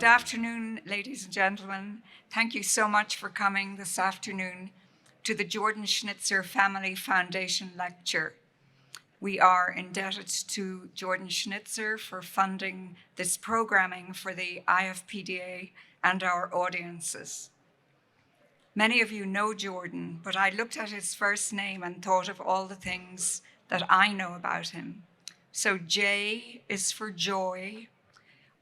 Good afternoon, ladies and gentlemen. Thank you so much for coming this afternoon to the Jordan Schnitzer Family Foundation lecture. We are indebted to Jordan Schnitzer for funding this programming for the IFPDA and our audiences. Many of you know Jordan, but I looked at his first name and thought of all the things that I know about him. So J is for joy,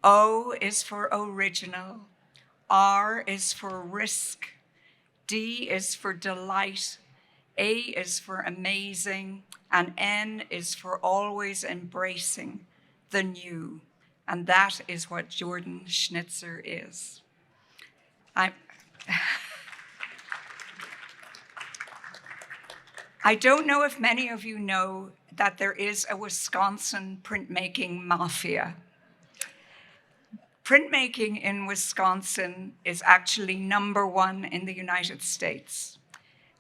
O is for original, R is for risk, D is for delight, A is for amazing, and N is for always embracing the new. And that is what Jordan Schnitzer is. I don't know if many of you know that there is a Wisconsin printmaking mafia. Printmaking in Wisconsin is actually #1 in the United States.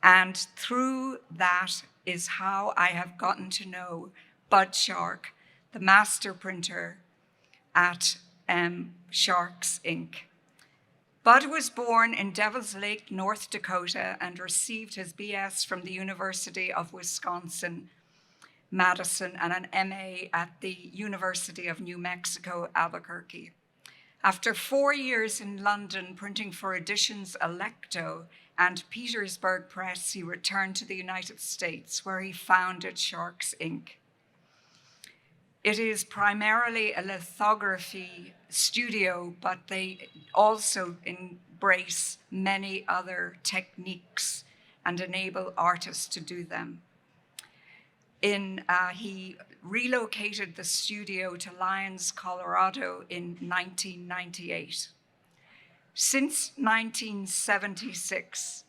And through that is how I have gotten to know Bud Shark, the master printer at Sharks Inc. Bud was born in Devils Lake, North Dakota, and received his BS from the University of Wisconsin-Madison and an MA at the University of New Mexico, Albuquerque. After 4 years in London printing for Editions Electo and Petersburg Press, he returned to the United States, where he founded Sharks Inc. It is primarily a lithography studio, but they also embrace many other techniques and enable artists to do them. He relocated the studio to Lyons, Colorado in 1998. Since 1976,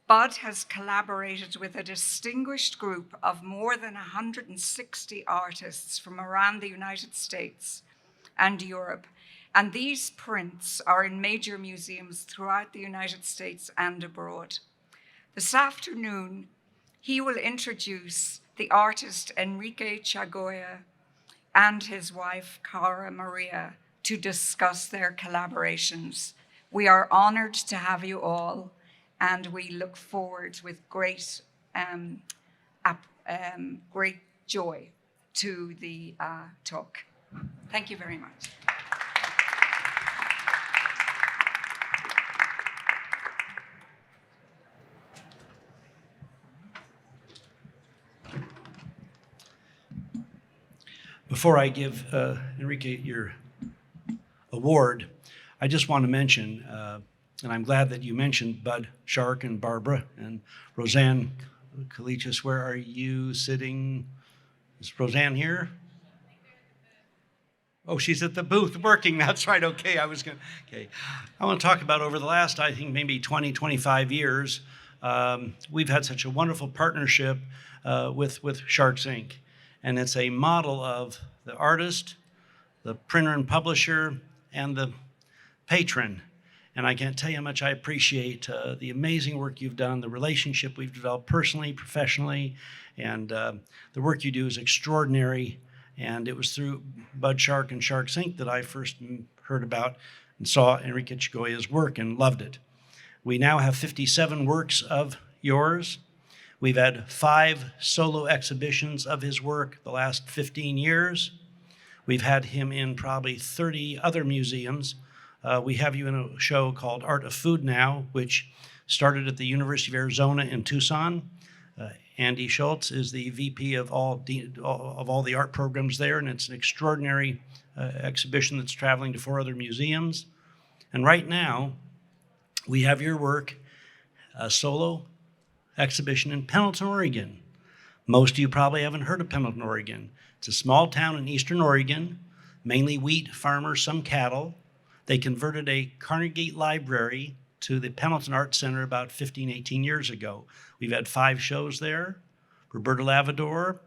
Bud has collaborated with a distinguished group of more than 160 artists from around the United States and Europe, and these prints are in major museums throughout the United States and abroad. This afternoon, he will introduce the artist Enrique Chagoya and his wife, Cara Maria, to discuss their collaborations. We are honored to have you all, and we look forward with great joy to the talk. Thank you very much. Before I give Enrique your award, I just want to mention, and I'm glad that you mentioned Bud Shark and Barbara and Roseanne Kalichis. Where are you sitting? Is Roseanne here? Oh, she's at the booth working. That's right. Okay, I want to talk about over the last, I think, maybe 20, 25 years, we've had such a wonderful partnership with Sharks Inc. And it's a model of the artist, the printer and publisher, and the patron. And I can't tell you how much I appreciate the amazing work you've done, the relationship we've developed personally, professionally, and the work you do is extraordinary. And it was through Bud Shark and Sharks Inc. that I first heard about and saw Enrique Chagoya's work and loved it. We now have 57 works of yours. We've had 5 solo exhibitions of his work the last 15 years. We've had him in probably 30 other museums. We have you in a show called Art of Food now, which started at the University of Arizona in Tucson. Andy Schultz is the VP of all the art programs there, and it's an extraordinary exhibition that's traveling to 4 other museums. And right now, we have your work, a solo exhibition in Pendleton, Oregon. Most of you probably haven't heard of Pendleton, Oregon. It's a small town in eastern Oregon, mainly wheat farmers, some cattle. They converted a Carnegie Library to the Pendleton Art Center about 15, 18 years ago. We've had 5 shows there. Roberta Lavador,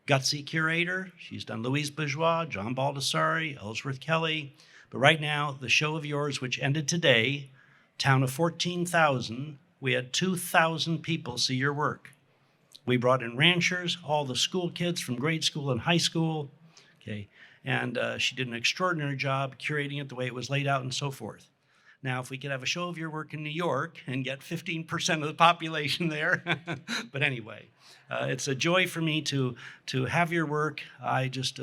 Gutsy curator. She's done Louise Bourgeois, John Baldessari, Ellsworth Kelly. But right now, the show of yours, which ended today, town of 14,000, we had 2,000 people see your work. We brought in ranchers, all the school kids from grade school and high school. Okay, and she did an extraordinary job curating it the way it was laid out and so forth. Now, if we could have a show of your work in New York and get 15% of the population there, but anyway, it's a joy for me to have your work. I just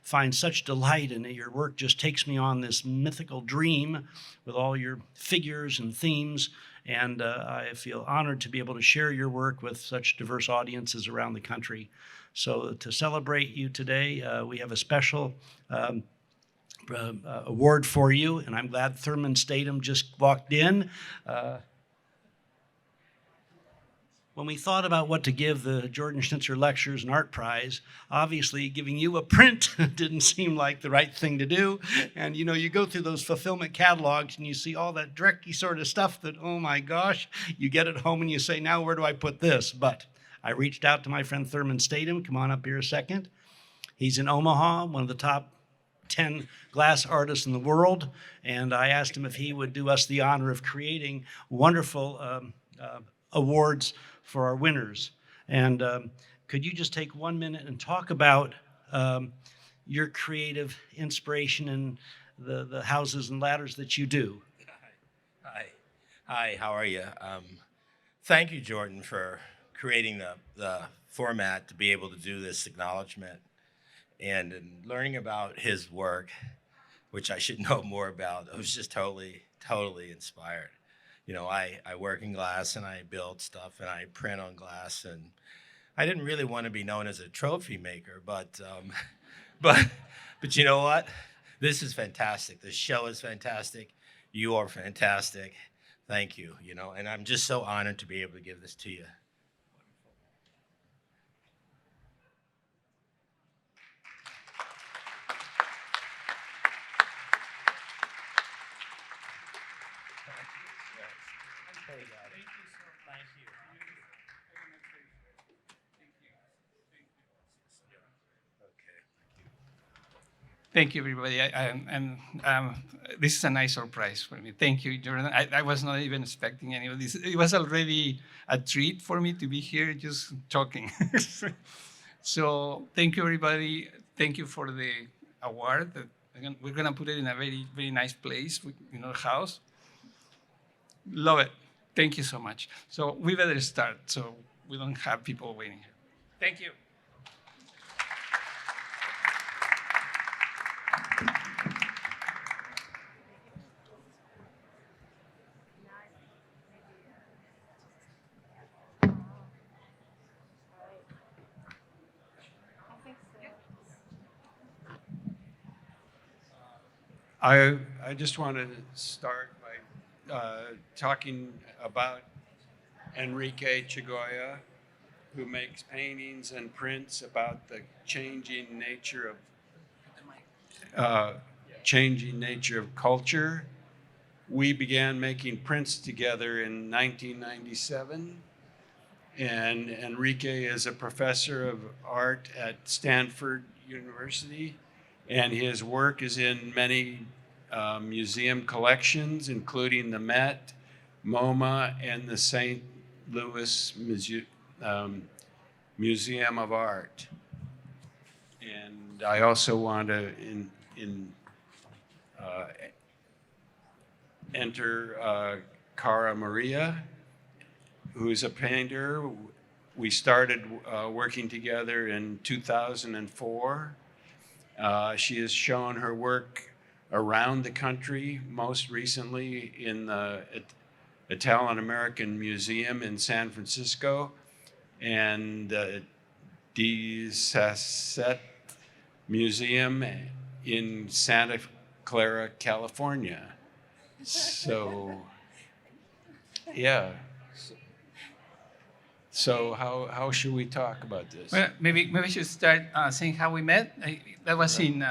find such delight in it. Your work just takes me on this mythical dream with all your figures and themes, and I feel honored to be able to share your work with such diverse audiences around the country. So to celebrate you today, we have a special award for you, and I'm glad Thurman Statham just walked in. When we thought about what to give the Jordan Schnitzer Lectures and Art Prize, obviously giving you a print didn't seem like the right thing to do. And you go through those fulfillment catalogs and you see all that drecky sort of stuff that, oh my gosh, you get it home and you say, now where do I put this? But I reached out to my friend Thurman Statham. Come on up here a second. He's in Omaha, one of the top 10 glass artists in the world, and I asked him if he would do us the honor of creating wonderful awards for our winners. And could you just take 1 minute and talk about your creative inspiration and the houses and ladders that you do? Hi, how are you? Thank you, Jordan, for creating the format to be able to do this acknowledgement. And in learning about his work, which I should know more about, I was just totally inspired. I work in glass and I build stuff and I print on glass, and I didn't really want to be known as a trophy maker, but you know what? This is fantastic. The show is fantastic. You are fantastic. Thank you. And I'm just so honored to be able to give this to you. Thank you, everybody. This is a nice surprise for me. Thank you, Jordan. I was not even expecting any of this. It was already a treat for me to be here just talking. So thank you, everybody. Thank you for the award. We're going to put it in a very, very nice place in our house. Love it. Thank you so much. So we better start so we don't have people waiting. Thank you. I just want to start by talking about Enrique Chagoya, who makes paintings and prints about the changing nature of culture. We began making prints together in 1997, and Enrique is a professor of art at Stanford University, and his work is in many museum collections, including the Met, MoMA, and the St. Louis Museum of Art. And I also want to enter Cara Maria, who's a painter. We started working together in 2004. She has shown her work around the country, most recently in the Italian-American Museum in San Francisco and JSFF Museum in Santa Clara, California. So, yeah. So how should we talk about this? Well, maybe I should start saying how we met. That was in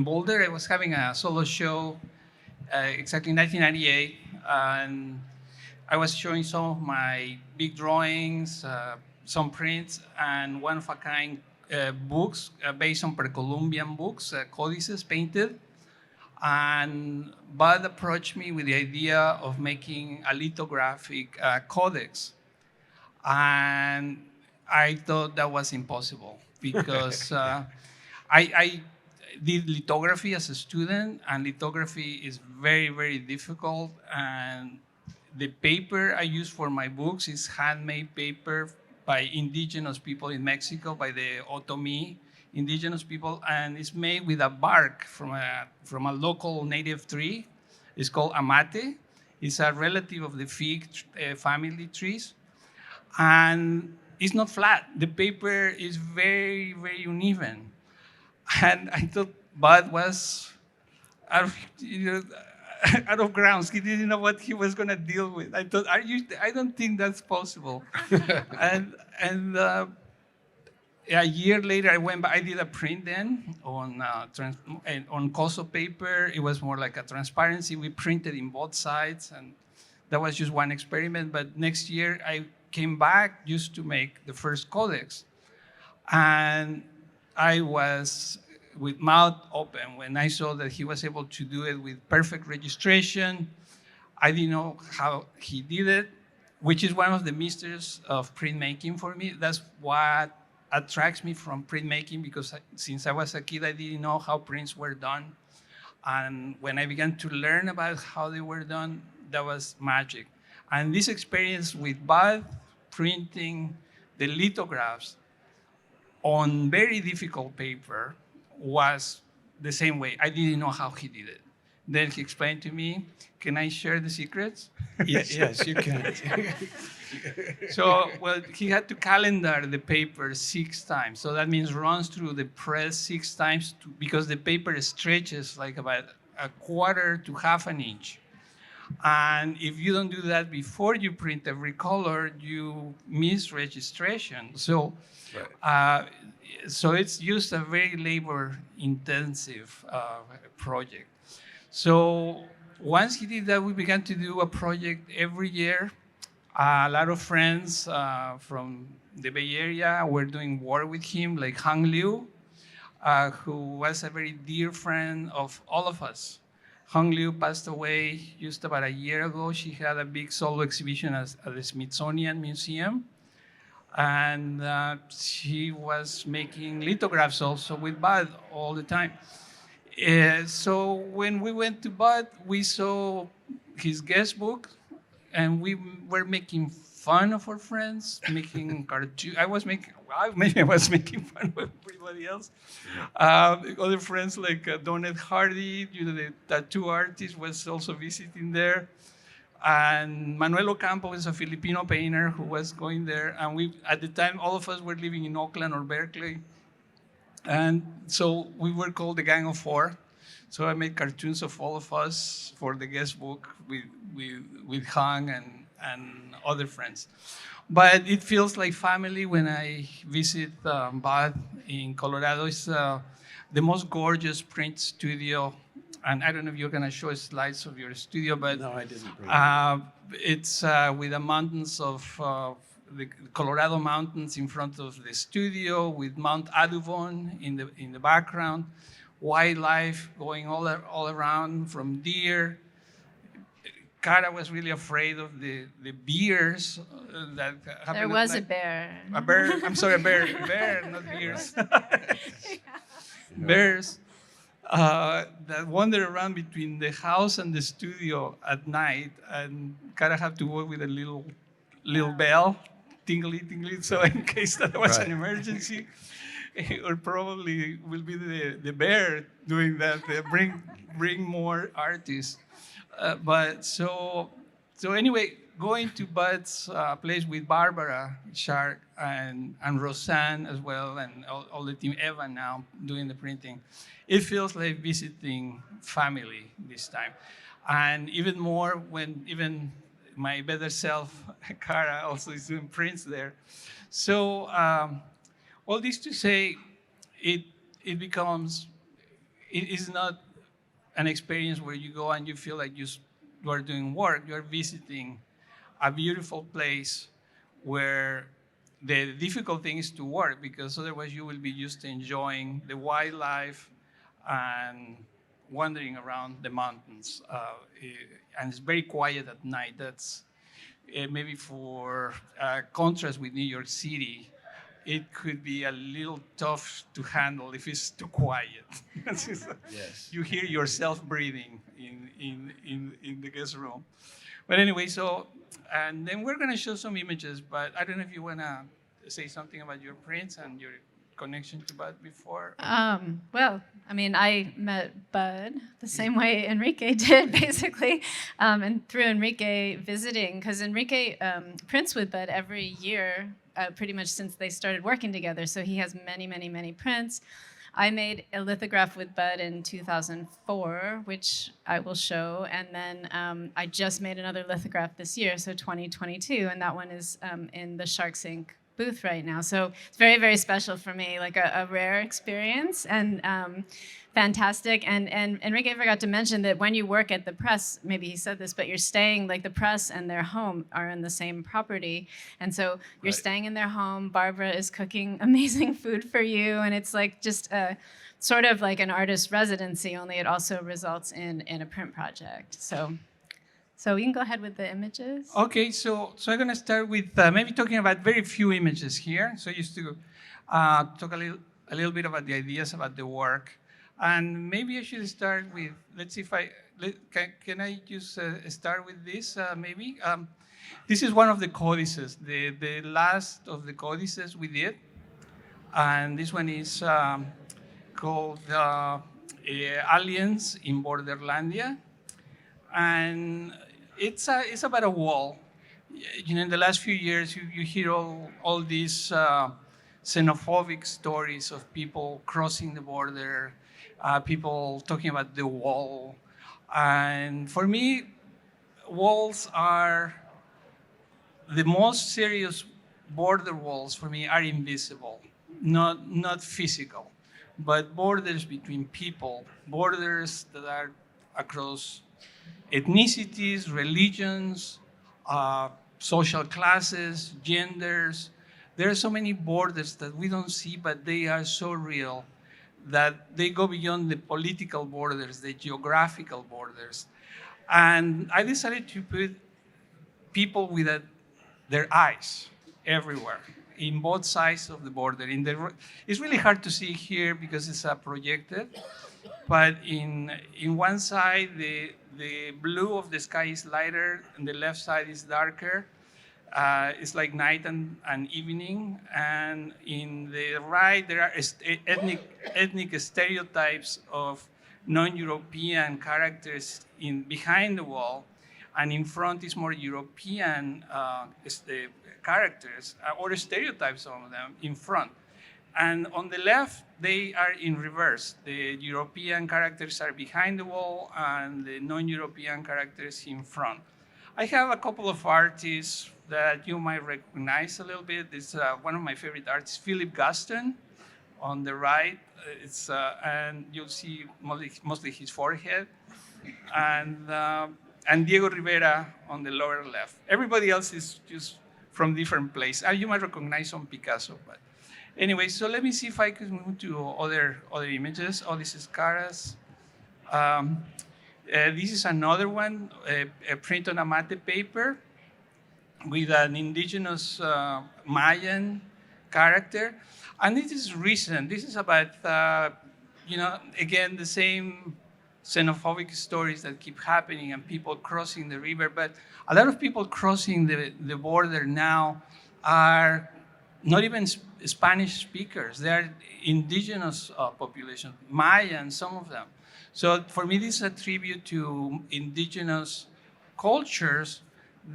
Boulder. I was having a solo show exactly in 1998, and I was showing some of my big drawings, some prints, and one-of-a-kind books based on pre-Columbian books, codices painted. And Bud approached me with the idea of making a lithographic codex. And I thought that was impossible because did lithography as a student, and lithography is very, very difficult. And the paper I use for my books is handmade paper by indigenous people in Mexico, by the Otomi indigenous people, and it's made with a bark from a local native tree. It's called amate. It's a relative of the fig family trees, and it's not flat. The paper is very, very uneven. And I thought Bud was out of, out of grounds. He didn't know what he was going to deal with. I thought, I don't think that's possible. and a year later, I went back. I did a print then on Coso paper. It was more like a transparency. We printed in both sides, and that was just one experiment. But next year, I came back just to make the first codex. And I was with mouth open when I saw that he was able to do it with perfect registration. I didn't know how he did it, which is one of the mysteries of printmaking for me. That's what attracts me from printmaking, because since I was a kid, I didn't know how prints were done. And when I began to learn about how they were done, that was magic. And this experience with Bud printing the lithographs on very difficult paper was the same way. I didn't know how he did it. Then he explained to me, can I share the secrets? Yes, you can. So, well, he had to calendar the paper 6 times. So that means runs through the press 6 times because the paper stretches like about a quarter to half an inch. And if you don't do that before you print every color, you miss registration. So, so it's just a very labor-intensive project. So once he did that, we began to do a project every year. A lot of friends from the Bay Area were doing work with him, like Hang Liu, who was a very dear friend of all of us. Hang Liu passed away just about a year ago. She had a big solo exhibition at the Smithsonian Museum. And she was making lithographs also with Bud all the time. So when we went to Bud, we saw his guest book, and we were making fun of our friends, making cartoons. Maybe I was making fun of everybody else. Other friends like Donette Hardy, the tattoo artist, was also visiting there. And Manuel Ocampo is a Filipino painter who was going there. And we, at the time, all of us were living in Oakland or Berkeley. And so we were called the Gang of Four. So I made cartoons of all of us for the guest book with Hang and other friends. But it feels like family when I visit Bud in Colorado. It's the most gorgeous print studio. And I don't know if you're going to show slides of your studio, but No, I didn't bring it. it's with the mountains of the Colorado mountains in front of the studio, with Mount Audubon in the background, wildlife going all around, from deer. Cara was really afraid of the bears that happened. There was a bear. A bear. I'm sorry, a bear, not bears. Bears that wander around between the house and the studio at night, and Cara had to work with a little bell, tingly, so in case that there was an emergency, or probably will be the bear doing that. Bring more artists. But so anyway, going to Bud's place with Barbara Shark and Roseanne as well, and all the team, Eva now doing the printing, it feels like visiting family this time. And even more when even my better self, Cara, also is doing prints there. So all this to say, it is not an experience where you go and you feel like you are doing work. You are visiting a beautiful place where the difficult thing is to work, because otherwise you will be just enjoying the wildlife and wandering around the mountains. And it's very quiet at night. That's maybe for contrast with New York City. it could be a little tough to handle if it's too quiet. Yes. You hear yourself breathing in the guest room. But anyway, so, and then we're going to show some images, but I don't know if you want to say something about your prints and your connection to Bud before. Well, I mean, I met Bud the same way Enrique did, basically, and through Enrique visiting, because Enrique prints with Bud every year, pretty much since they started working together. So he has many, many, many prints. I made a lithograph with Bud in 2004, which I will show, and then I just made another lithograph this year, so 2022, and that one is in the Sharks Inc. booth right now. So it's very, very special for me, like a rare experience, and fantastic. And Enrique forgot to mention that when you work at the press, maybe he said this, but you're staying, like the press and their home are in the same property. And so you're staying in their home. Barbara is cooking amazing food for you. And it's like just sort of like an artist residency, only it also results in a print project. So you can go ahead with the images. Okay, so I'm going to start with maybe talking about very few images here. So just to talk a little bit about the ideas about the work. And maybe I should start with, let's see if can I just start with this maybe? This is one of the codices, the last of the codices we did. And this one is called Aliens in Borderlandia. And it's about a wall. You know, in the last few years, you hear all these xenophobic stories of people crossing the border, people talking about the wall. And for me, walls are the most serious border walls for me are invisible, not physical, but borders between people, borders that are across ethnicities, religions, social classes, genders. There are so many borders that we don't see, but they are so real that they go beyond the political borders, the geographical borders. And I decided to put people with their eyes everywhere, in both sides of the border. It's really hard to see here because it's projected, but in one side, the blue of the sky is lighter, and the left side is darker. It's like night and evening. And in the right, there are ethnic stereotypes of non-European characters behind the wall. And in front is more European characters, or stereotypes of them in front. And on the left, they are in reverse. The European characters are behind the wall, and the non-European characters in front. I have a couple of artists that you might recognize a little bit. It's one of my favorite artists, Philip Gaston, on the right. And you'll see mostly his forehead. And Diego Rivera on the lower left. Everybody else is just from different places. You might recognize some Picasso, but anyway, so let me see if I can move to other images. Oh, this is Caras. This is another one, a print on a mate paper with an indigenous Mayan character. And this is recent. This is about, again, the same xenophobic stories that keep happening and people crossing the river. But a lot of people crossing the border now are not even Spanish speakers. They are indigenous population, Mayan, some of them. So for me, this is a tribute to indigenous cultures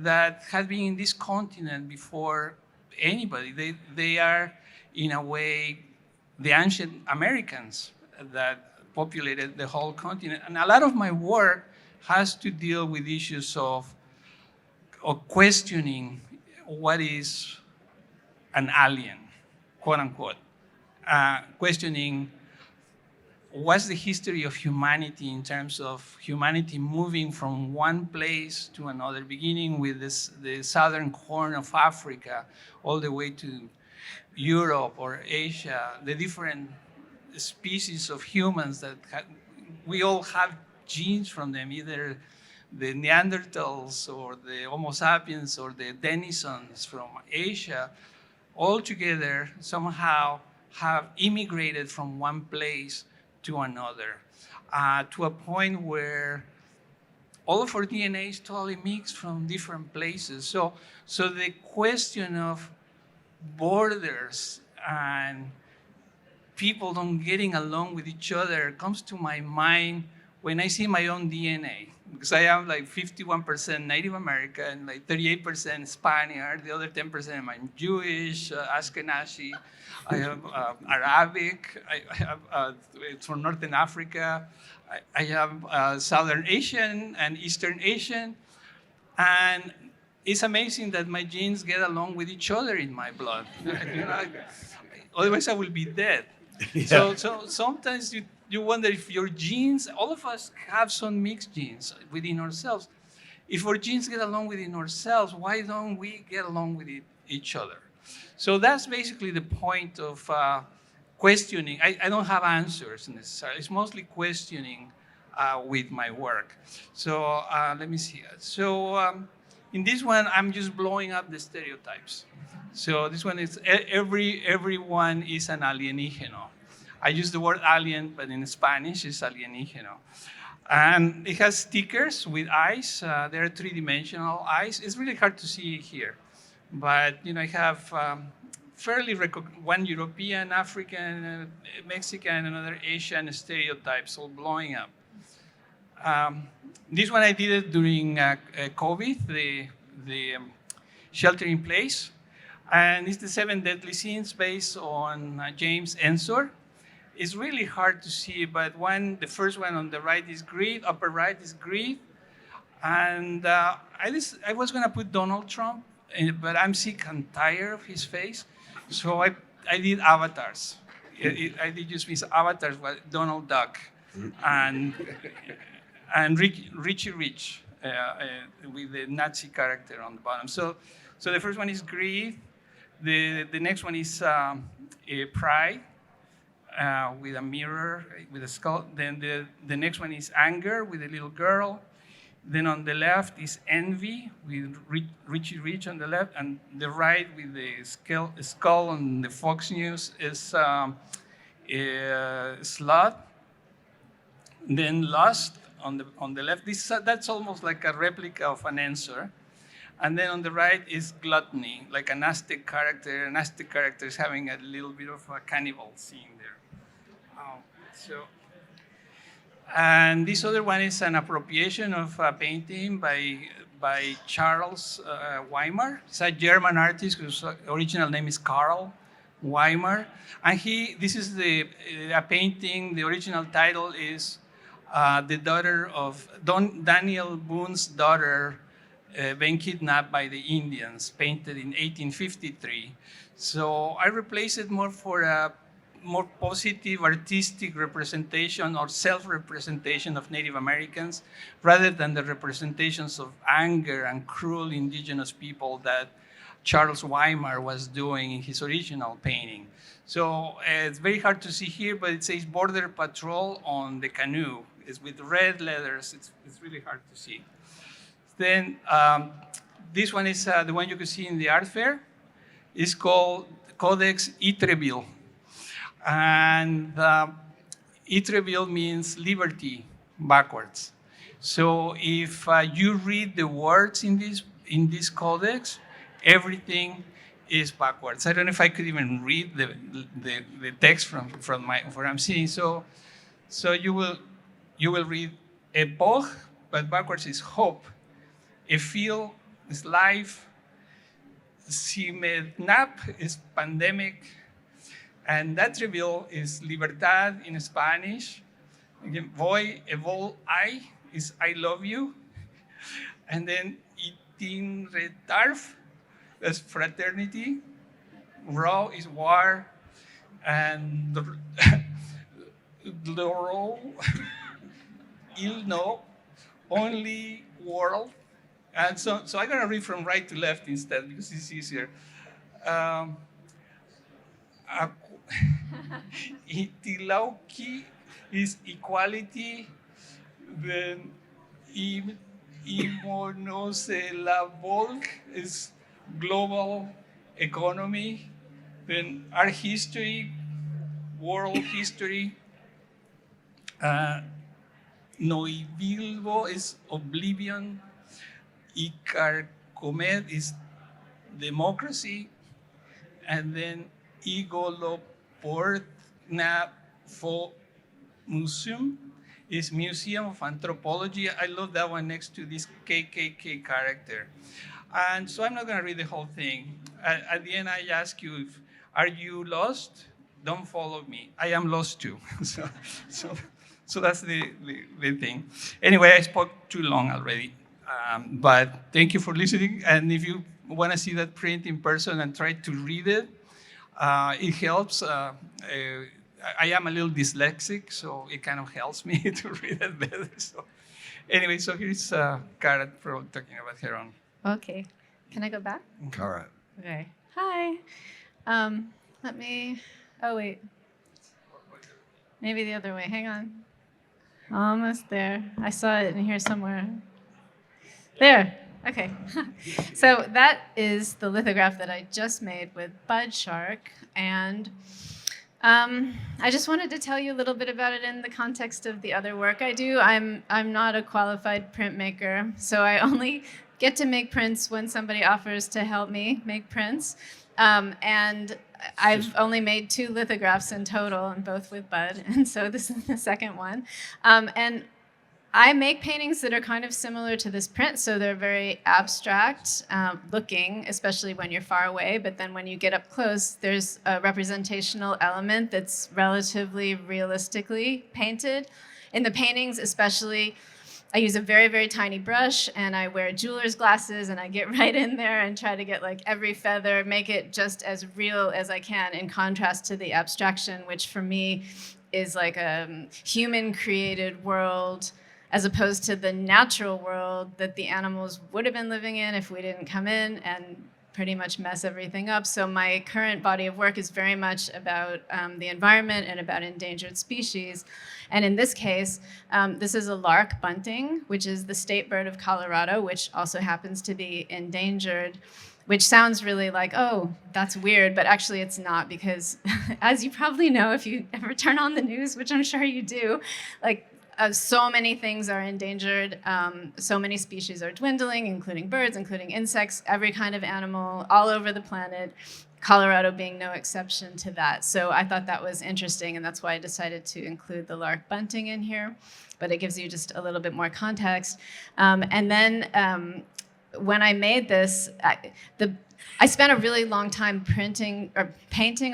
that have been in this continent before anybody. They are, in a way, the ancient Americans that populated the whole continent. And a lot of my work has to deal with issues of questioning what is an alien, quote unquote, questioning what's the history of humanity in terms of humanity moving from one place to another, beginning with the southern horn of Africa, all the way to Europe or Asia, the different species of humans that we all have genes from them, either the Neanderthals or the Homo sapiens or the denizens from Asia, all together somehow have immigrated from one place to another, to a point where all of our DNA is totally mixed from different places. So the question of borders and people don't getting along with each other comes to my mind when I see my own DNA, because I am like 51% Native American, like 38% Spaniard, the other 10% I'm Jewish, Ashkenazi, I have Arabic, I have it's from Northern Africa, I have Southern Asian and Eastern Asian, and it's amazing that my genes get along with each other in my blood. Otherwise, I will be dead. Yeah. So sometimes you wonder if your genes, all of us have some mixed genes within ourselves. If our genes get along within ourselves, why don't we get along with each other? So that's basically the point of questioning. I don't have answers necessarily. It's mostly questioning with my work. So let me see. So in this one, I'm just blowing up the stereotypes. So this one is everyone is an alienígeno. I use the word alien, but in Spanish it's alienígeno. And it has stickers with eyes. They're three-dimensional eyes. It's really hard to see here, but I have fairly one European, African, Mexican, another Asian stereotypes all blowing up. This one I did it during COVID, the shelter in place. And it's the 7 deadly sins based on James Ensor. It's really hard to see, but the first one on the right is greed, upper right is greed. And I was gonna put Donald Trump, but I'm sick and tired of his face. So I did avatars. I did just these avatars, but Donald Duck and Richie Rich with the Nazi character on the bottom. So the first one is greed. The next one is pride with a mirror, with a skull. Then the next one is anger with a little girl. Then on the left is envy with Richie Rich on the left, and the right with the skull on the Fox News is slut. Then lust on the left. That's almost like a replica of an answer. And then on the right is gluttony, like an Aztec character. An Aztec character is having a little bit of a cannibal scene there. And this other one is an appropriation of a painting by Charles Weimar. He's a German artist whose original name is Karl Weimar. And this is a painting. The original title is the daughter of Daniel Boone's daughter being kidnapped by the Indians, painted in 1853. So I replaced it more for a more positive artistic representation or self-representation of Native Americans, rather than the representations of anger and cruel indigenous people that Charles Weimar was doing in his original painting. So it's very hard to see here, but it says Border Patrol on the canoe. It's with red letters. It's really hard to see. Then this one is the one you can see in the art fair. It's called Codex Itreville. And Itreville means liberty backwards. So if you read the words in this codex, everything is backwards. I don't know if I could even read the text from what I'm seeing. So you will read epoch, but backwards is hope. Efil is life. Simednap is pandemic. And that reveal is libertad in Spanish. Again, voy, evol, I is I love you. And then itinretarf, that's fraternity. Raw is war. And Loro, il no, only world. And so I'm gonna read from right to left instead because it's easier. Itilauki is equality. Then Imonoselavol is global economy. Then art history, world history. Noivilvo is oblivion. Icarcomed is democracy. And then Igoloportna Fo Museum is Museum of Anthropology. I love that one next to this KKK character. And so I'm not going to read the whole thing. At the end, I ask you, are you lost? Don't follow me. I am lost too. So that's the thing. Anyway, I spoke too long already. But thank you for listening. And if you want to see that print in person and try to read it, it helps. I am a little dyslexic, so it kind of helps me to read it better. So anyway, so here's Karen talking about her own. Okay. Can I go back? All right. Okay. Hi. Let me. Oh wait. Maybe the other way. Hang on. Almost there. I saw it in here somewhere. There. Okay. So that is the lithograph that I just made with Bud Shark, and I just wanted to tell you a little bit about it in the context of the other work I do. I'm not a qualified printmaker, so I only get to make prints when somebody offers to help me make prints. And I've only made 2 lithographs in total, and both with Bud, and so this is the second one. And I make paintings that are kind of similar to this print, so they're very abstract looking, especially when you're far away, but then when you get up close, there's a representational element that's relatively realistically painted. In the paintings especially, I use a very, very tiny brush, and I wear jeweler's glasses, and I get right in there and try to get like every feather, make it just as real as I can, in contrast to the abstraction, which for me is like a human-created world, as opposed to the natural world that the animals would have been living in if we didn't come in and pretty much mess everything up. So my current body of work is very much about the environment and about endangered species. And in this case, this is a lark bunting, which is the state bird of Colorado, which also happens to be endangered, which sounds really like, oh, that's weird, but actually it's not, because as you probably know, if you ever turn on the news, which I'm sure you do, like, so many things are endangered, so many species are dwindling, including birds, including insects, every kind of animal all over the planet, Colorado being no exception to that. So I thought that was interesting, and that's why I decided to include the lark bunting in here, but it gives you just a little bit more context. And then when I made this, I spent a really long time painting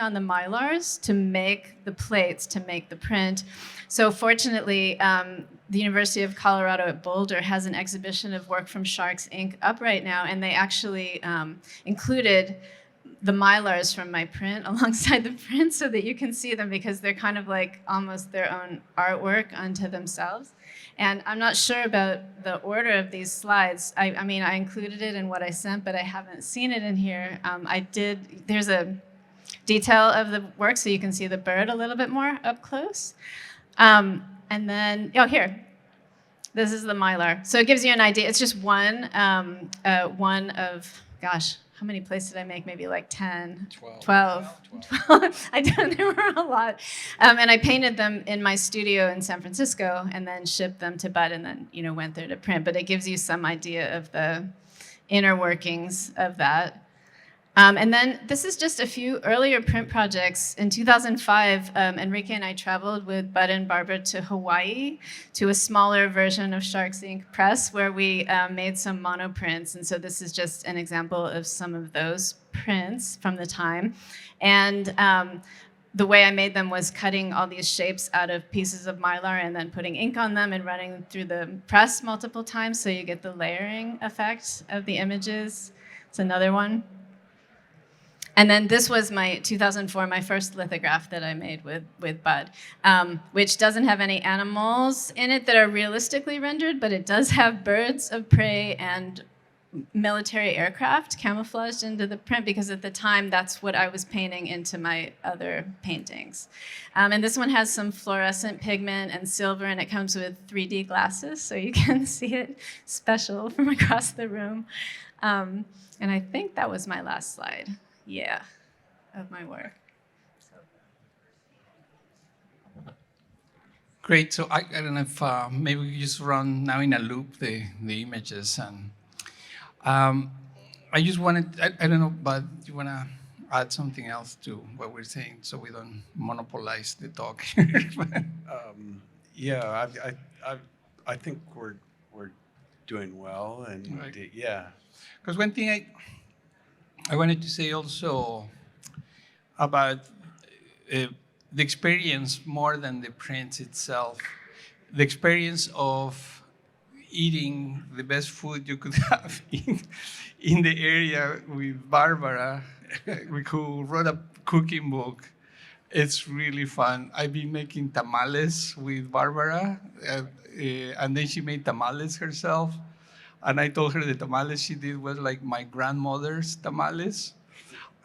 on the mylars to make the plates, to make the print. So fortunately, the University of Colorado at Boulder has an exhibition of work from Sharks Inc. up right now, and they actually included the mylars from my print alongside the print so that you can see them, because they're kind of like almost their own artwork unto themselves. And I'm not sure about the order of these slides. I mean, I included it in what I sent, but I haven't seen it in here. There's a detail of the work so you can see the bird a little bit more up close. And then, oh, here. This is the mylar. So it gives you an idea. It's just one of, gosh, how many plates did I make? Maybe like 10, 12. I don't, there were a lot. And I painted them in my studio in San Francisco and then shipped them to Bud and then, went there to print. But it gives you some idea of the inner workings of that. And then this is just a few earlier print projects. In 2005, Enrique and I traveled with Bud and Barbara to Hawaii to a smaller version of Sharks Inc. Press, where we made some monoprints. And so this is just an example of some of those prints from the time. And the way I made them was cutting all these shapes out of pieces of mylar and then putting ink on them and running them through the press multiple times so you get the layering effect of the images. It's another one. And then this was my 2004, my first lithograph that I made with Bud, which doesn't have any animals in it that are realistically rendered, but it does have birds of prey and military aircraft camouflaged into the print, because at the time that's what I was painting into my other paintings. And this one has some fluorescent pigment and silver, and it comes with 3D glasses, so you can see it special from across the room. And I think that was my last slide. Yeah. of my work. Great. So I don't know if maybe we just run now in a loop the images, and I just wanted, I don't know, but do you want to add something else to what we're saying so we don't monopolize the talk? Yeah, I think we're doing well, and Right. yeah. Because one thing I wanted to say also about the experience more than the print itself, the experience of eating the best food you could have in the area with Barbara, who wrote a cooking book. It's really fun. I've been making tamales with Barbara, and then she made tamales herself. And I told her the tamales she did was like my grandmother's tamales.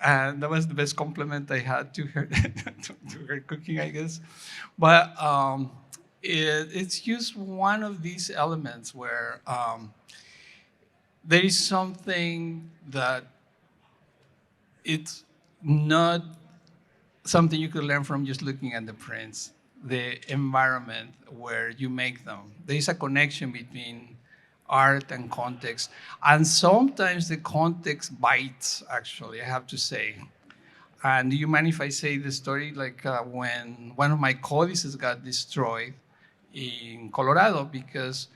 And that was the best compliment I had to her, to her cooking, I guess. But it's just one of these elements where there is something that it's not something you could learn from just looking at the prints, the environment where you make them. There is a connection between art and context. And sometimes the context bites, actually, I have to say. And do you mind if I say the story? Like when one of my codices got destroyed in Colorado because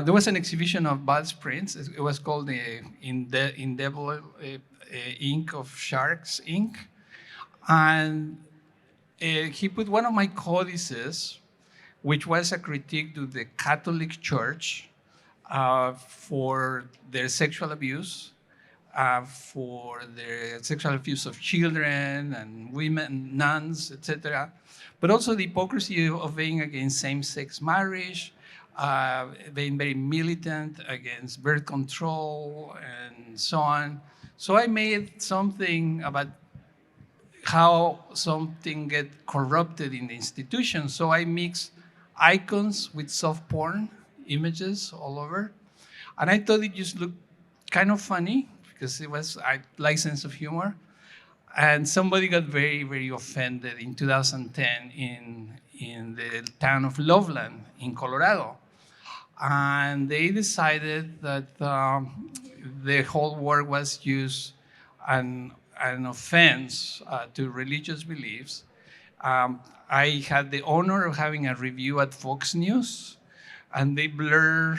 there was an exhibition of Bud's prints. It was called the Indelible Ink of Sharks Ink. And he put one of my codices, which was a critique to the Catholic Church, for their sexual abuse, for their sexual abuse of children and women, nuns, etc. But also the hypocrisy of being against same-sex marriage, being very militant against birth control, and so on. So I made something about how something get corrupted in the institution. So I mixed icons with soft porn images all over. And I thought it just looked kind of funny because it was a light sense of humor. And somebody got very, very offended in 2010 in the town of Loveland in Colorado. And they decided that the whole work was used an offense to religious beliefs. I had the honor of having a review at Fox News, and they blur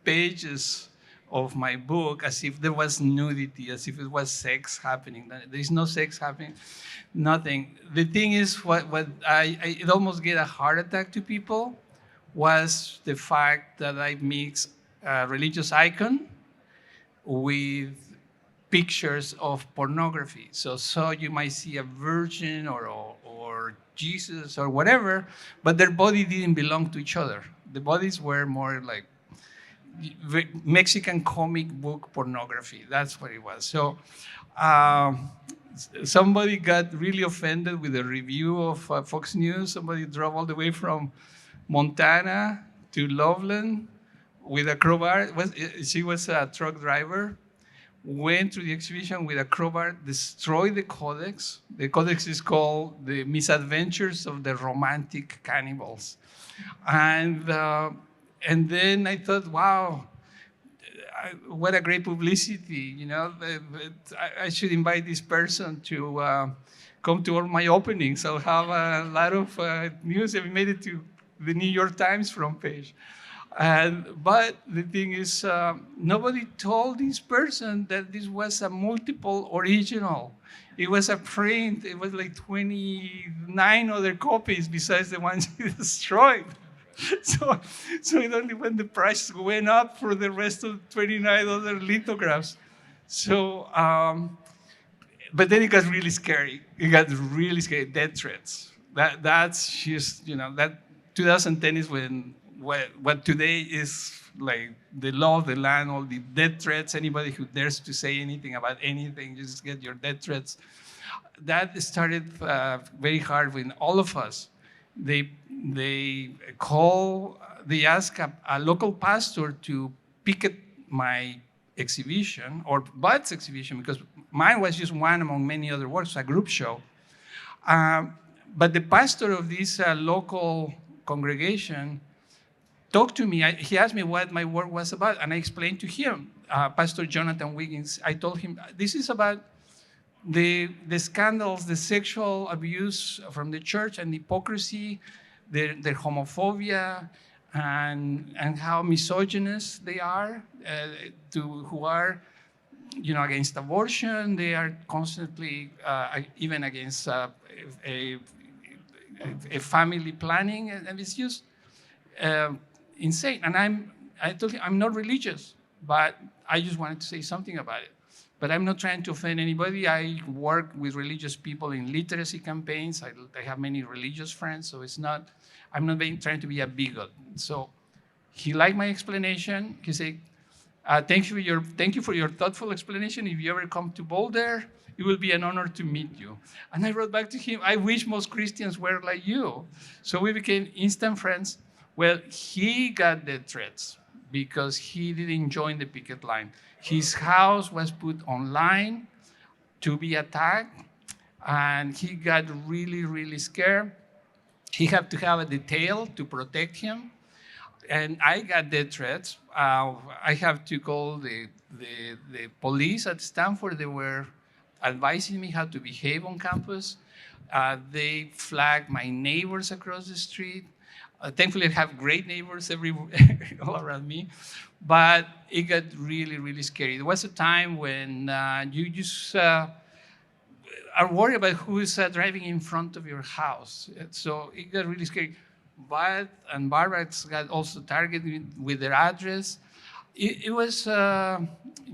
pages of my book as if there was nudity, as if it was sex happening. There is no sex happening, nothing. The thing is, it almost gave a heart attack to people was the fact that I mixed a religious icon with pictures of pornography. So you might see a virgin or Jesus or whatever, but their body didn't belong to each other. The bodies were more like Mexican comic book pornography. That's what it was. So somebody got really offended with a review of Fox News. Somebody drove all the way from Montana to Loveland with a crowbar. She was a truck driver. Went to the exhibition with a crowbar, destroyed the codex. The codex is called The Misadventures of the Romantic Cannibals. And then I thought, wow, what a great publicity, you know. I should invite this person to come to all my openings. I'll have a lot of news. I made it to the New York Times front page. But the thing is, nobody told this person that this was a multiple original. It was a print. It was like 29 other copies besides the ones he destroyed. So it only when the price went up for the rest of 29 other lithographs. So, but then it got really scary. It got really scary. Death threats. That's just, you know, that 2010 is when what today is like the law of the land, all the death threats. Anybody who dares to say anything about anything, just get your death threats. That started very hard with all of us. They ask a local pastor to picket my exhibition, or Bud's exhibition, because mine was just one among many other works, a group show. But the pastor of this local congregation talked to me. He asked me what my work was about, and I explained to him, Pastor Jonathan Wiggins. I told him, this is about the scandals, the sexual abuse from the church and hypocrisy, their homophobia, and how misogynist they are, who are, against abortion. They are constantly even against a family planning, and it's just insane. And I told him, I'm not religious, but I just wanted to say something about it. But I'm not trying to offend anybody. I work with religious people in literacy campaigns. I have many religious friends, so I'm not trying to be a bigot. So he liked my explanation. He said, thank you for your thoughtful explanation. If you ever come to Boulder, it will be an honor to meet you. And I wrote back to him, I wish most Christians were like you. So we became instant friends. Well, he got death threats because he didn't join the picket line. His house was put online to be attacked, and he got really, really scared. He had to have a detail to protect him. And I got death threats. I have to call the police at Stanford. They were advising me how to behave on campus. They flagged my neighbors across the street. Thankfully, I have great neighbors all around me. But it got really, really scary. There was a time when you just are worried about who is driving in front of your house. So it got really scary. Bud and Barbara got also targeted with their address. It was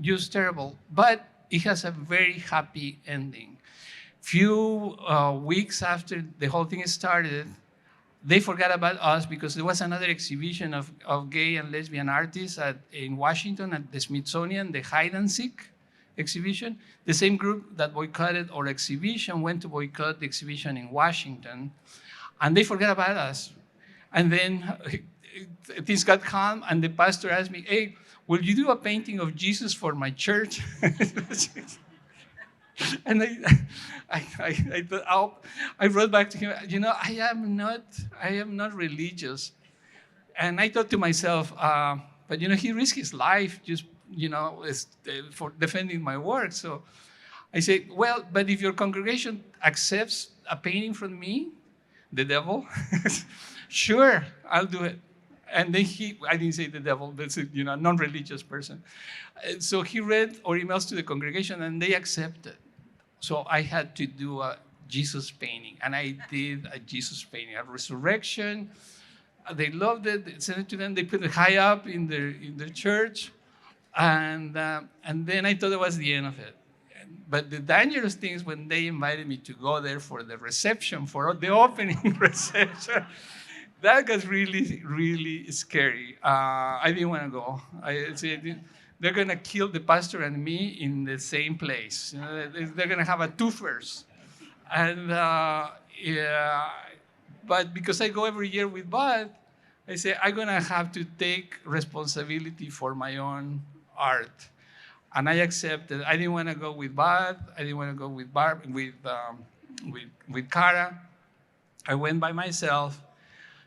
just terrible, but it has a very happy ending. Few weeks after the whole thing started, they forgot about us because there was another exhibition of gay and lesbian artists in Washington at the Smithsonian, the Hide and Seek exhibition. The same group that boycotted our exhibition went to boycott the exhibition in Washington, and they forgot about us. And then things got calm, and the pastor asked me, hey, will you do a painting of Jesus for my church? And I wrote back to him, I am not religious. And I thought to myself, but he risked his life just, for defending my work. So I said, well, but if your congregation accepts a painting from me, the devil, sure, I'll do it. And then I didn't say the devil, but a non-religious person. So he read our emails to the congregation, and they accepted. So I had to do a Jesus painting, and I did a Jesus painting, a resurrection. They loved it. They sent it to them. They put it high up in their church, and then I thought it was the end of it. But the dangerous thing is when they invited me to go there for the reception, for the opening reception. That got really, really scary. I didn't want to go. I said, they're going to kill the pastor and me in the same place. They're going to have a two-first. And but because I go every year with Bud, I say, I'm going to have to take responsibility for my own art. And I accepted. I didn't want to go with Bud. I didn't want to go with with Cara. I went by myself.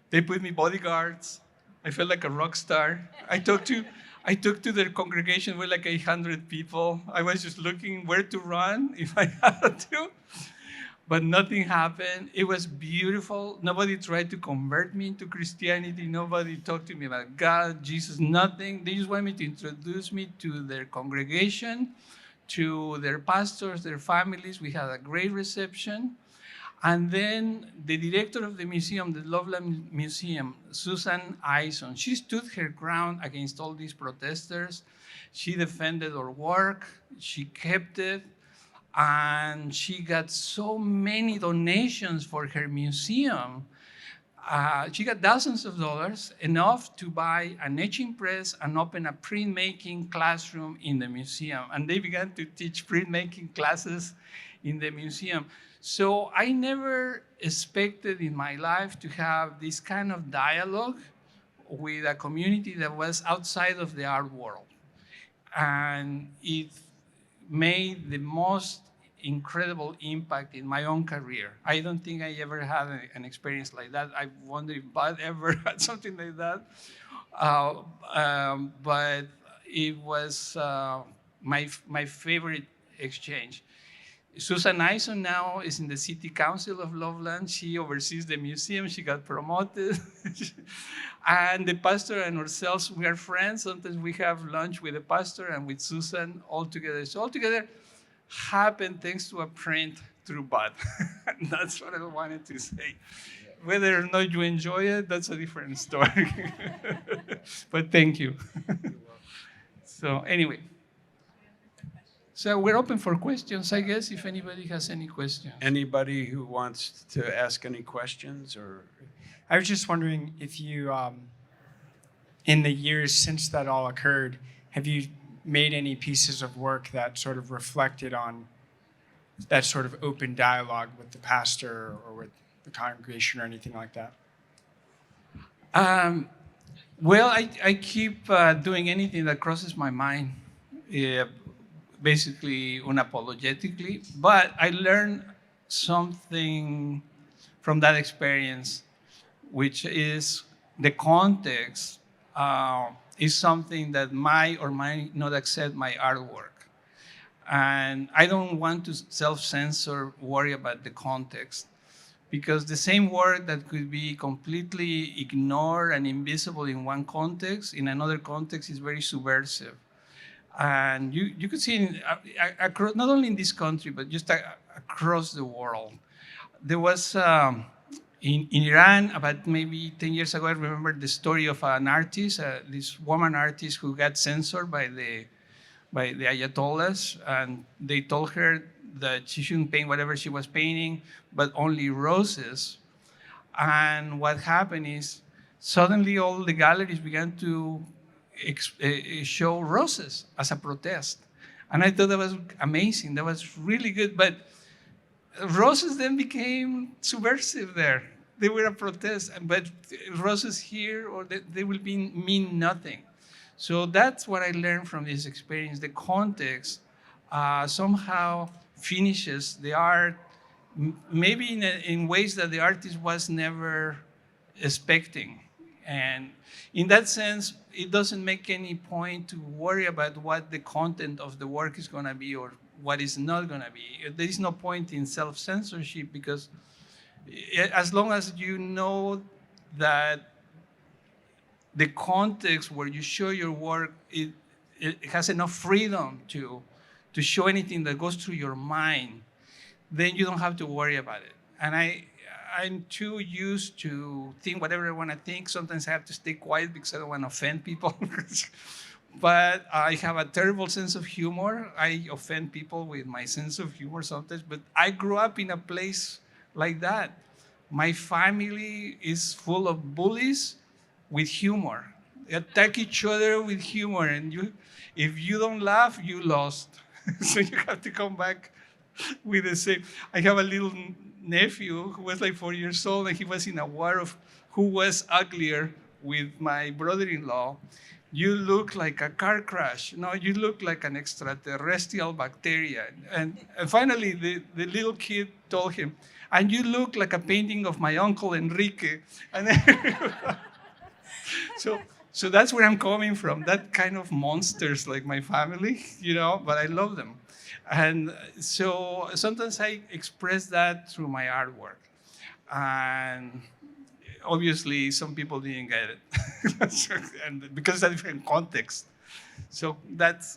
They put me bodyguards. I felt like a rock star. I took to their congregation with like 800 people. I was just looking where to run if I had to, but nothing happened. It was beautiful. Nobody tried to convert me into Christianity. Nobody talked to me about God, Jesus, nothing. They just wanted me to introduce me to their congregation, to their pastors, their families. We had a great reception. And then the director of the museum, the Loveland Museum, Susan Eison, she stood her ground against all these protesters. She defended our work. She kept it. And she got so many donations for her museum. She got thousands of dollars, enough to buy an etching press and open a printmaking classroom in the museum. And they began to teach printmaking classes in the museum. So I never expected in my life to have this kind of dialogue with a community that was outside of the art world. and it made the most incredible impact in my own career. I don't think I ever had an experience like that. I wonder if Bud ever had something like that. But it was my favorite exchange. Susan Ison now is in the City Council of Loveland. She oversees the museum. She got promoted. And the pastor and ourselves, we are friends. Sometimes we have lunch with the pastor and with Susan all together. So all together happened thanks to a print through Bud. That's what I wanted to say. Whether or not you enjoy it, that's a different story. But thank you. So anyway. So we're open for questions, I guess, if anybody has any questions. Anybody who wants to ask any questions or? I was just wondering if you, in the years since that all occurred, have you made any pieces of work that sort of reflected on that sort of open dialogue with the pastor or with the congregation or anything like that? Well, I keep doing anything that crosses my mind, basically unapologetically, but I learned something from that experience, which is the context is something that might or might not accept my artwork. And I don't want to self-censor, worry about the context, because the same work that could be completely ignored and invisible in one context, in another context is very subversive. And you could see it across, not only in this country, but just across the world. There was, in Iran, about maybe 10 years ago, I remember the story of an artist, this woman artist who got censored by the Ayatollahs, and they told her that she shouldn't paint whatever she was painting, but only roses. And what happened is, suddenly all the galleries began to show roses as a protest. And I thought that was amazing. That was really good. But roses then became subversive there. They were a protest, but roses here, or they will mean nothing. So that's what I learned from this experience. The context somehow finishes the art, maybe in ways that the artist was never expecting. And in that sense, it doesn't make any point to worry about what the content of the work is going to be or what is not going to be. There is no point in self-censorship, because as long as you know that the context where you show your work, it has enough freedom to show anything that goes through your mind, then you don't have to worry about it. And I'm too used to think whatever I want to think. Sometimes I have to stay quiet because I don't want to offend people. But I have a terrible sense of humor. I offend people with my sense of humor sometimes, but I grew up in a place like that. My family is full of bullies with humor. They attack each other with humor, and if you don't laugh, you lost. So you have to come back with the same. I have a little nephew who was like 4 years old, and he was in a war of who was uglier with my brother-in-law. You look like a car crash. No, you look like an extraterrestrial bacteria. And finally, the little kid told him, and you look like a painting of my uncle Enrique. And so that's where I'm coming from, that kind of monsters like my family, but I love them. And so sometimes I express that through my artwork. And obviously, some people didn't get it, and because it's a different context. So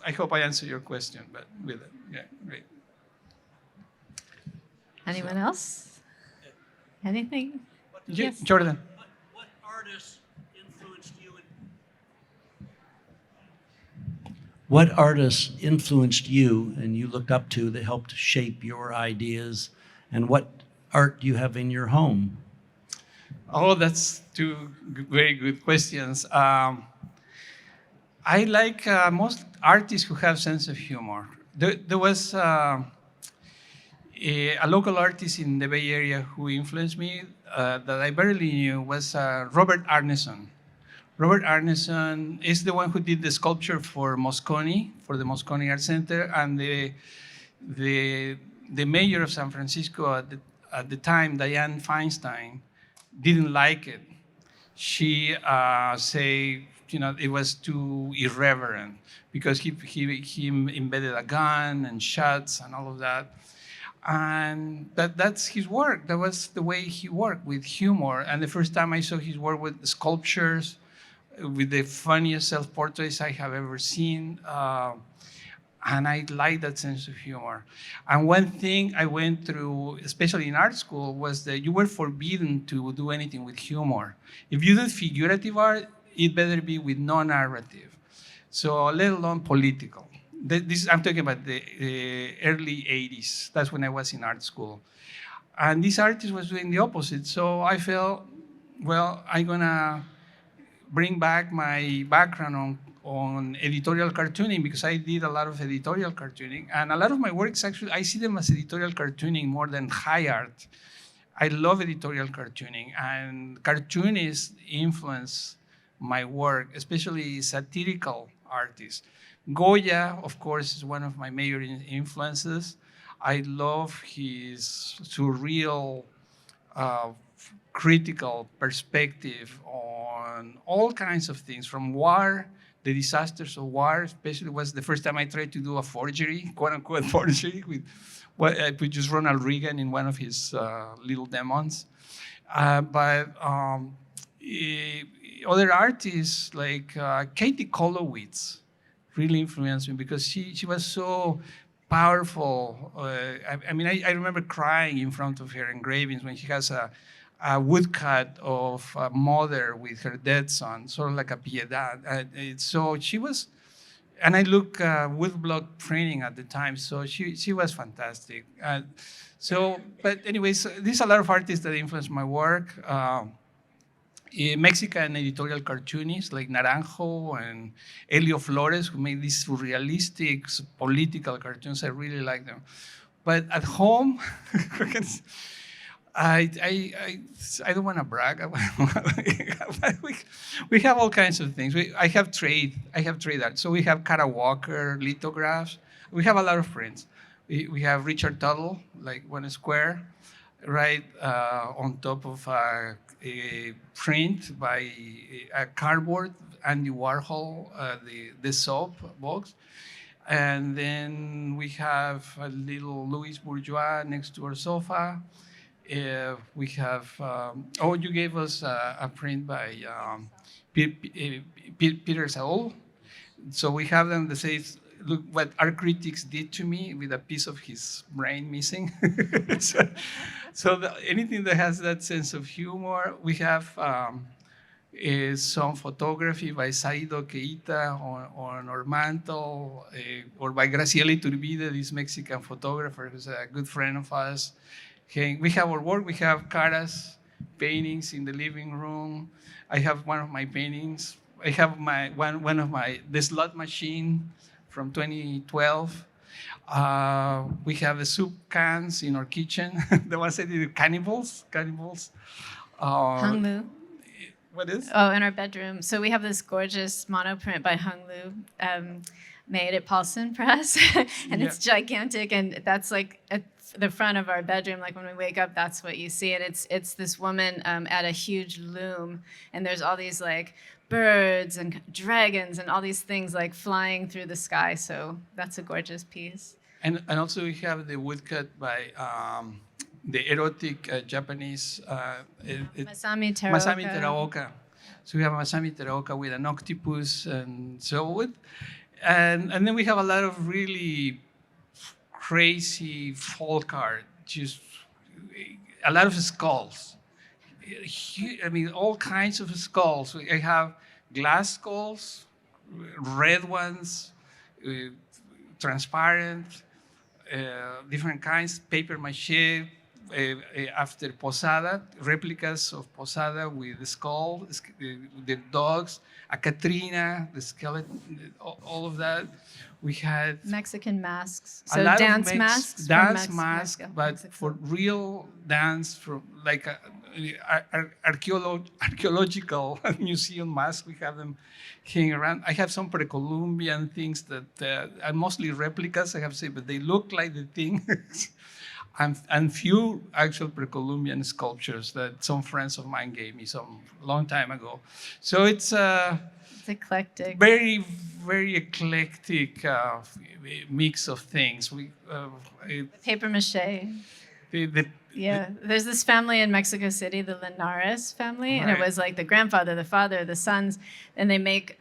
I hope I answered your question, but with it, yeah, great. Anyone else? Anything? Yes. Jordan. What artists influenced you? What artists influenced you and you looked up to that helped shape your ideas? And what art do you have in your home? Oh, that's two very good questions. I like most artists who have sense of humor. There was a local artist in the Bay Area who influenced me that I barely knew was Robert Arneson. Robert Arneson is the one who did the sculpture for Moscone, for the Moscone Art Center, and the mayor of San Francisco at the time, Dianne Feinstein, didn't like it. She say, it was too irreverent because he embedded a gun and shots and all of that. And that's his work. That was the way he worked, with humor. And the first time I saw his work with sculptures, with the funniest self-portraits I have ever seen. And I like that sense of humor. And one thing I went through, especially in art school, was that you were forbidden to do anything with humor. If you do figurative art, it better be with no-narrative. So let alone political. I'm talking about the early 80s. That's when I was in art school. And this artist was doing the opposite. So I felt, well, I'm gonna bring back my background on editorial cartooning, because I did a lot of editorial cartooning. And a lot of my works, actually, I see them as editorial cartooning more than high art. I love editorial cartooning, and cartoonists influence my work, especially satirical artists. Goya, of course, is one of my major influences. I love his surreal, critical perspective on all kinds of things, from war, the disasters of war. Especially was the first time I tried to do a forgery, quote unquote forgery, with just Ronald Reagan in one of his little demons. But other artists like Katie Kolowitz really influenced me, because she was so powerful. I remember crying in front of her engravings when she has a woodcut of a mother with her dead son, sort of like a piedad. So she was, and I look woodblock printing at the time, so she was fantastic. But anyways, there's a lot of artists that influenced my work. Mexican editorial cartoonists like Naranjo and Helio Flores, who made these surrealistic political cartoons. I really like them. But at home, I don't want to brag. We have all kinds of things. I have trade art. So we have Kara Walker lithographs. We have a lot of prints. We have Richard Tuttle, like one square, right on top of a print by a cardboard, Andy Warhol, the soap box. And then we have a little Louis Bourgeois next to our sofa. We have, you gave us a print by Peter Saul. So we have them that says, look what our critics did to me, with a piece of his brain missing. Anything that has that sense of humor. We have some photography by Saido Keita on our mantle, or by Graciela Iturbide, this Mexican photographer who's a good friend of us. Okay, we have our work. We have Cara's paintings in the living room. I have one of my paintings. I have the slot machine from 2012. We have the soup cans in our kitchen. The ones that did cannibals. Hung Lu. What is? Oh, in our bedroom. So we have this gorgeous monoprint by Hung Lu, made at Paulson Press, and it's gigantic, and that's like at the front of our bedroom. Like when we wake up, that's what you see, and it's this woman at a huge loom, and there's all these like birds and dragons and all these things like flying through the sky. So that's a gorgeous piece. And also we have the woodcut by the erotic Japanese Masami Teraoka. Masami Teraoka. So we have Masami Teraoka with an octopus and so on. And then we have a lot of really crazy folk art, just a lot of skulls. All kinds of skulls. I have glass skulls, red ones, transparent, different kinds, paper mache, after Posada, replicas of Posada with the skull, the dogs, a Katrina, the skeleton, all of that. We had Mexican masks, a so lot dance of masks. Dance masks, Mexico. but for real dance, from like archaeological museum masks. We have them hanging around. I have some pre-Columbian things that are mostly replicas, I have to say, but they look like the thing. And few actual pre-Columbian sculptures that some friends of mine gave me some long time ago. So it's eclectic. very, very eclectic mix of things. Paper mache. The Yeah, there's this family in Mexico City, the Linares family, and it Right. was like the grandfather, the father, the sons, and they make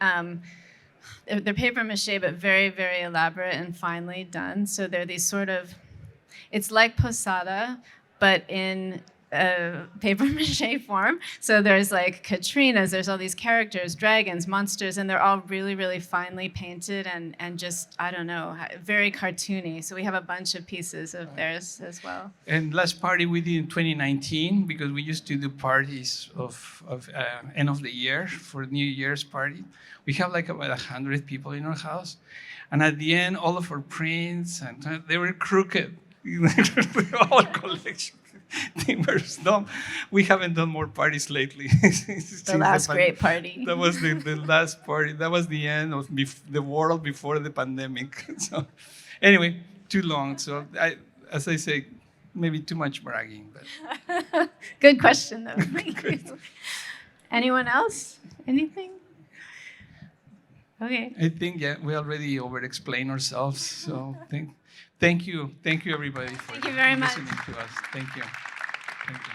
they're paper mache, but very, very elaborate and finely done. So they're these sort of, it's like posada, but in paper mache form. So there's like Katrinas, there's all these characters, dragons, monsters, and they're all really, really finely painted and just, I don't know, very cartoony. So we have a bunch of pieces of theirs as well. And last party we did in 2019, because we used to do parties of end of the year for New Year's party. We have like about 100 people in our house. And at the end, all of our prints, and they were crooked. All collection. They were dumb. We haven't done more parties lately. The last great party. That was the last party. That was the end of the world before the pandemic. So, anyway, too long. So, as I say, maybe too much bragging. But Good question, though. Thank you. Anyone else? Anything? Okay. I think we already over-explained ourselves. So, thank you, everybody, for Thank you very much. listening to us. Thank you. Thank you.